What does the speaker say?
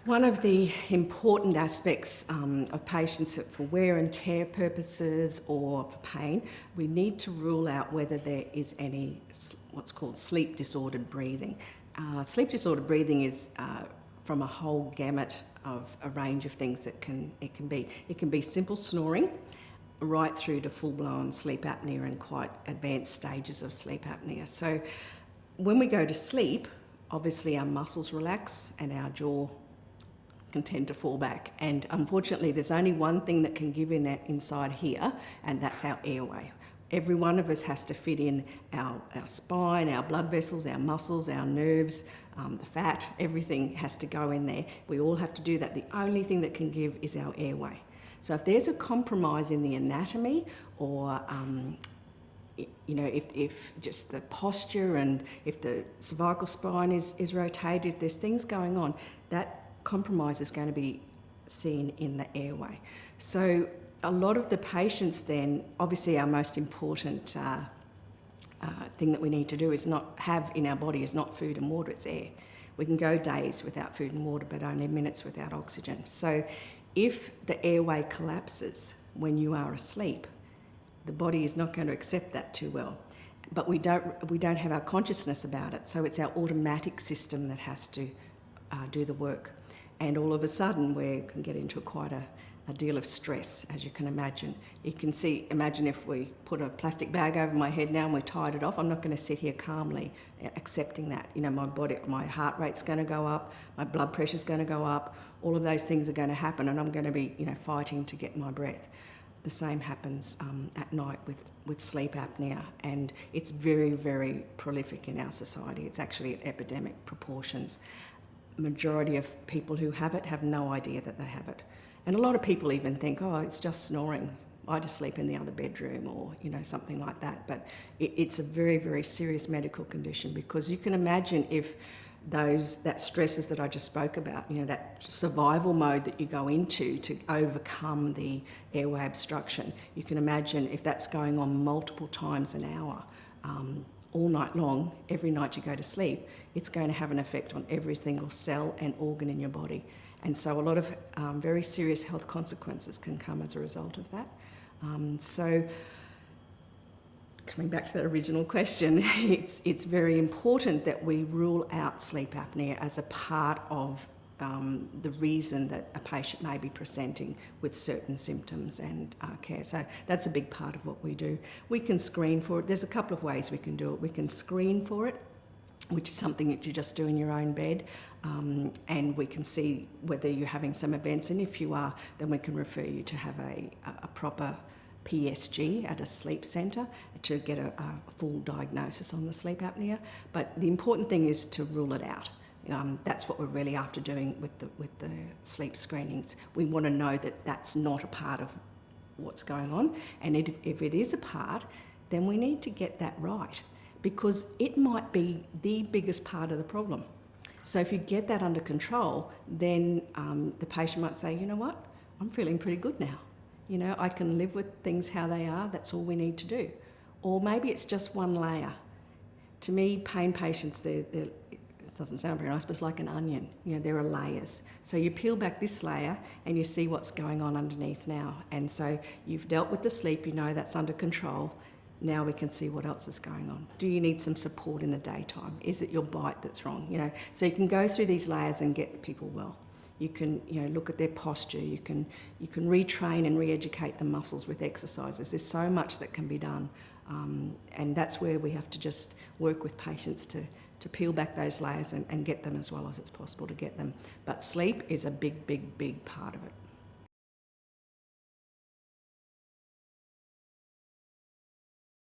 One of the important aspects of patients for wear and tear purposes or for pain, we need to rule out whether there is any what's called sleep disordered breathing. Sleep disordered breathing is from a whole gamut of a range of things that it can be. It can be simple snoring right through to full-blown sleep apnea and quite advanced stages of sleep apnea. So when we go to sleep, obviously our muscles relax and our jaw can tend to fall back, and unfortunately there's only one thing that can give in inside here, and that's our airway. Every one of us has to fit in our spine, our blood vessels, our muscles, our nerves, the fat, everything has to go in there. We all have to do that. The only thing that can give is our airway. So if there's a compromise in the anatomy, or if just the posture, and if the cervical spine is rotated, if there's things going on, that compromise is going to be seen in the airway. So a lot of the patients then, obviously our most important thing that we need to do is not have in our body is not food and water, it's air. We can go days without food and water, but only minutes without oxygen. So if the airway collapses when you are asleep, the body is not going to accept that too well. But we don't have our consciousness about it, so it's our automatic system that has to do the work. And all of a sudden we can get into quite a deal of stress, as you can imagine. You can imagine if we put a plastic bag over my head now and we tied it off, I'm not going to sit here calmly accepting that. My heart rate's going to go up, my blood pressure's going to go up, all of those things are going to happen, and I'm going to be fighting to get my breath. The same happens at night with sleep apnea, and it's very, very prolific in our society. It's actually at epidemic proportions. Majority of people who have it have no idea that they have it. And a lot of people even think, oh, it's just snoring. I just sleep in the other bedroom, or something like that. But it's a very, very serious medical condition, because you can imagine if that stresses that I just spoke about, that survival mode that you go into to overcome the airway obstruction, you can imagine if that's going on multiple times an hour, all night long, every night you go to sleep, it's going to have an effect on every single cell and organ in your body. And so a lot of very serious health consequences can come as a result of that. So coming back to that original question, it's very important that we rule out sleep apnea as a part of the reason that a patient may be presenting with certain symptoms and care. So that's a big part of what we do. We can screen for it. There's a couple of ways we can do it. We can screen for it, which is something that you just do in your own bed, and we can see whether you're having some events, and if you are, then we can refer you to have a proper PSG at a sleep centre to get a full diagnosis on the sleep apnea. But the important thing is to rule it out. That's what we're really after doing with the sleep screenings. We want to know that that's not a part of what's going on, and if it is a part, then we need to get that right, because it might be the biggest part of the problem. So if you get that under control, then the patient might say, you know what, I'm feeling pretty good now. I can live with things how they are, that's all we need to do. Or maybe it's just one layer. To me, pain patients, it doesn't sound very nice, but it's like an onion. There are layers. So you peel back this layer and you see what's going on underneath now. And so you've dealt with the sleep, that's under control. Now we can see what else is going on. Do you need some support in the daytime? Is it your bite that's wrong? So you can go through these layers and get people well. You can look at their posture. You can retrain and re-educate the muscles with exercises. There's so much that can be done, and that's where we have to just work with patients to peel back those layers and get them as well as it's possible to get them. But sleep is a big, big, big part of it.